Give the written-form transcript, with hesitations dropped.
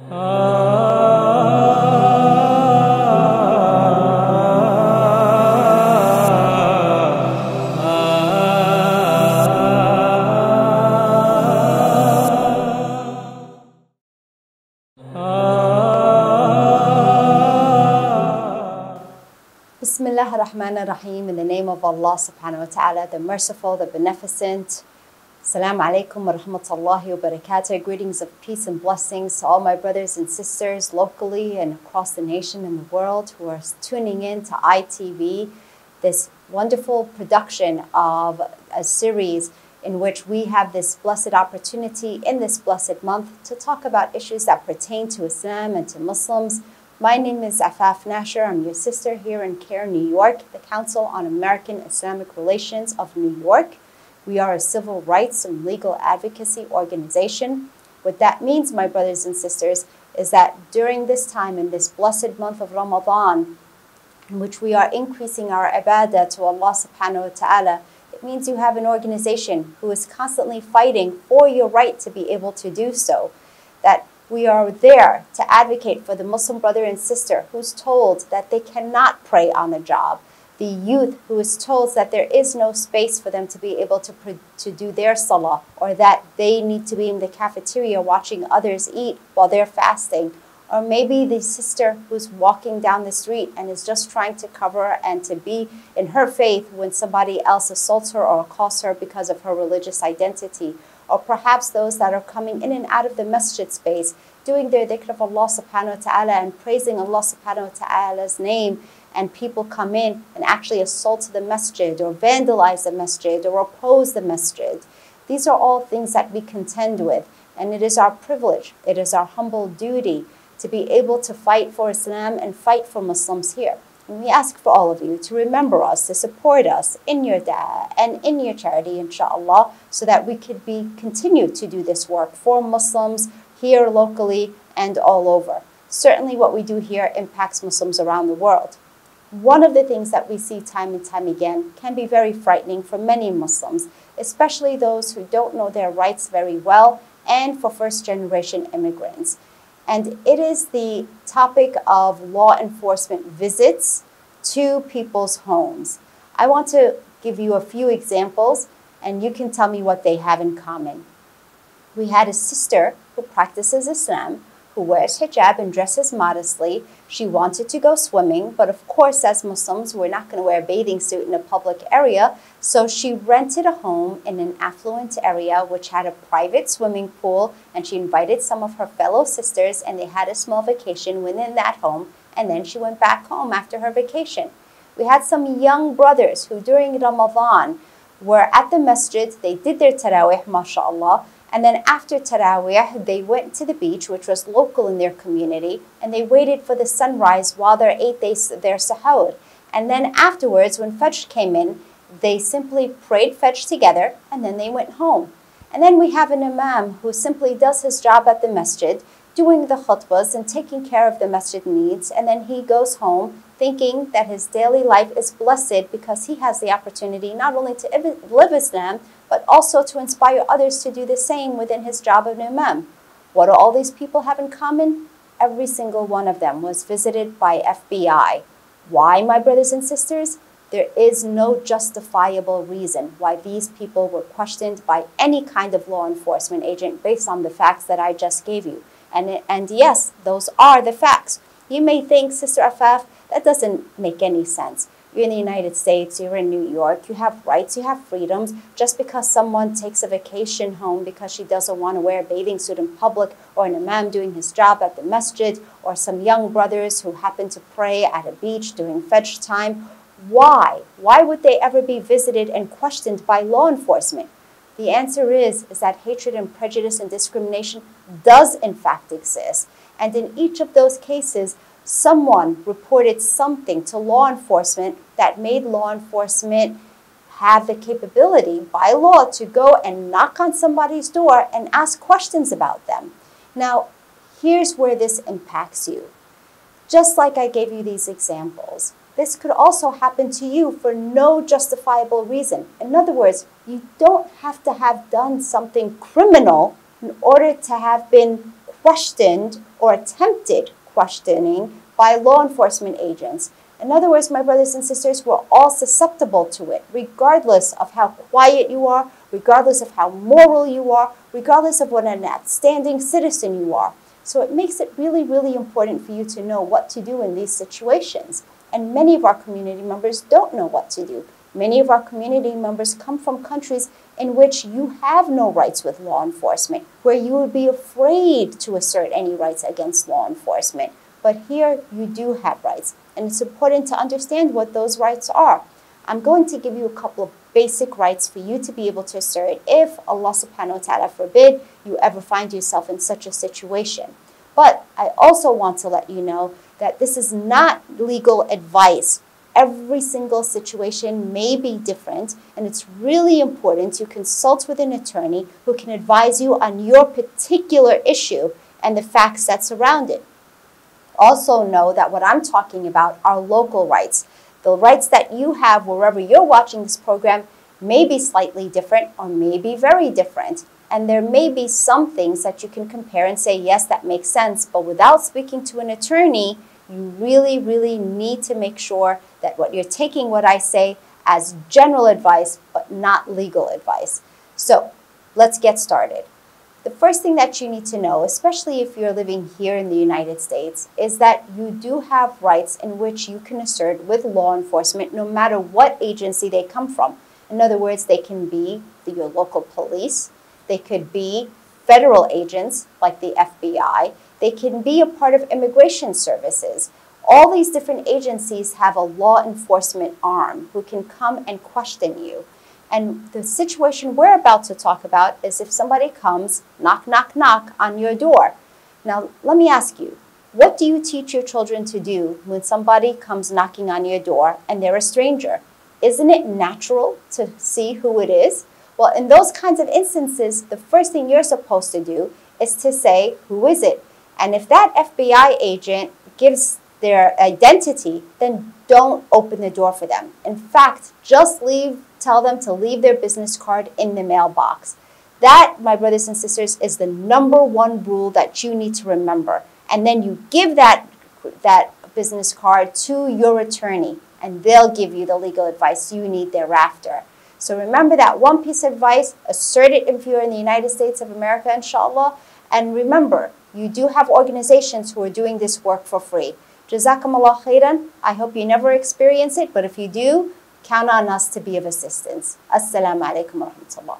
Bismillah ar-Rahman ar-Rahim, in the name of Allah subhanahu wa ta'ala, the merciful, the beneficent. Assalamu alaikum wa rahmatullahi wa barakatuh. Greetings of peace and blessings to all my brothers and sisters locally and across the nation and the world who are tuning in to iTV, this wonderful production of a series in which we have this blessed opportunity in this blessed month to talk about issues that pertain to Islam and to Muslims. My name is Afaf Nasher. I'm your sister here in CARE, New York, the Council on American Islamic Relations of New York. We are a civil rights and legal advocacy organization. What that means, my brothers and sisters, is that during this time, in this blessed month of Ramadan, in which we are increasing our ibadah to Allah subhanahu wa ta'ala, it means you have an organization who is constantly fighting for your right to be able to do so. That we are there to advocate for the Muslim brother and sister who's told that they cannot pray on the job. The youth who is told that there is no space for them to be able to do their salah, or that they need to be in the cafeteria watching others eat while they're fasting. Or maybe the sister who's walking down the street and is just trying to cover and to be in her faith when somebody else assaults her or calls her because of her religious identity. Or perhaps those that are coming in and out of the masjid space, doing their dhikr of Allah subhanahu wa ta'ala and praising Allah subhanahu wa ta'ala's name, and people come in and actually assault the masjid or vandalize the masjid or oppose the masjid. These are all things that we contend with, and it is our privilege, it is our humble duty to be able to fight for Islam and fight for Muslims here. And we ask for all of you to remember us, to support us in your da'ah and in your charity, inshallah, so that we could continue to do this work for Muslims here locally and all over. Certainly what we do here impacts Muslims around the world. One of the things that we see time and time again can be very frightening for many Muslims, especially those who don't know their rights very well, and for first-generation immigrants. And it is the topic of law enforcement visits to people's homes. I want to give you a few examples, and you can tell me what they have in common. We had a sister who practices Islam, who wears hijab and dresses modestly. She wanted to go swimming, but of course, as Muslims, we're not going to wear a bathing suit in a public area. So she rented a home in an affluent area which had a private swimming pool, and she invited some of her fellow sisters, and they had a small vacation within that home, and then she went back home after her vacation. We had some young brothers who during Ramadan were at the masjid. They did their tarawih, mashallah. And then after Taraweeh, they went to the beach, which was local in their community, and they waited for the sunrise while they ate their sahur. And then afterwards, when Fajr came in, they simply prayed Fajr together, and then they went home. And then we have an imam who simply does his job at the masjid, doing the khutbahs and taking care of the masjid needs, and then he goes home thinking that his daily life is blessed because he has the opportunity not only to live Islam, but also to inspire others to do the same within his job of an imam. What do all these people have in common? Every single one of them was visited by FBI. Why, my brothers and sisters? There is no justifiable reason why these people were questioned by any kind of law enforcement agent based on the facts that I just gave you. And yes, those are the facts. You may think, Sister Afaf, that doesn't make any sense. You're in the United States, you're in New York, you have rights, you have freedoms. Just because someone takes a vacation home because she doesn't want to wear a bathing suit in public, or an imam doing his job at the masjid, or some young brothers who happen to pray at a beach during Fajr time, why? Why would they ever be visited and questioned by law enforcement? The answer is that hatred and prejudice and discrimination does in fact exist. And in each of those cases, someone reported something to law enforcement that made law enforcement have the capability by law to go and knock on somebody's door and ask questions about them. Now, here's where this impacts you. Just like I gave you these examples, this could also happen to you for no justifiable reason. In other words, you don't have to have done something criminal in order to have been questioned or attempted questioning by law enforcement agents. In other words, my brothers and sisters, we're all susceptible to it, regardless of how quiet you are, regardless of how moral you are, regardless of what an outstanding citizen you are. So it makes it really, really important for you to know what to do in these situations. And many of our community members don't know what to do. Many of our community members come from countries in which you have no rights with law enforcement, where you would be afraid to assert any rights against law enforcement. But here you do have rights, and it's important to understand what those rights are. I'm going to give you a couple of basic rights for you to be able to assert if, Allah subhanahu wa ta'ala forbid, you ever find yourself in such a situation. But I also want to let you know that this is not legal advice. Every single situation may be different, and it's really important to consult with an attorney who can advise you on your particular issue and the facts that surround it. Also know that what I'm talking about are local rights. The rights that you have wherever you're watching this program may be slightly different or may be very different. And there may be some things that you can compare and say, yes, that makes sense. But without speaking to an attorney, you really, really need to make sure that what you're taking what I say as general advice, but not legal advice. So let's get started. The first thing that you need to know, especially if you're living here in the United States, is that you do have rights in which you can assert with law enforcement no matter what agency they come from. In other words, they can be your local police, they could be federal agents like the FBI, they can be a part of immigration services. All these different agencies have a law enforcement arm who can come and question you. And the situation we're about to talk about is if somebody comes, knock, knock, knock on your door. Now, let me ask you, what do you teach your children to do when somebody comes knocking on your door and they're a stranger? Isn't it natural to see who it is? Well, in those kinds of instances, the first thing you're supposed to do is to say, who is it? And if that FBI agent gives their identity, then don't open the door for them. In fact, just tell them to leave their business card in the mailbox. That, my brothers and sisters, is the #1 rule that you need to remember. And then you give that business card to your attorney, and they'll give you the legal advice you need thereafter. So remember that one piece of advice, assert it if you're in the United States of America, inshallah. And remember, you do have organizations who are doing this work for free. Jazakumullah khairan. I hope you never experience it, but if you do, count on us to be of assistance. Assalamu alaikum wa rahmatullah.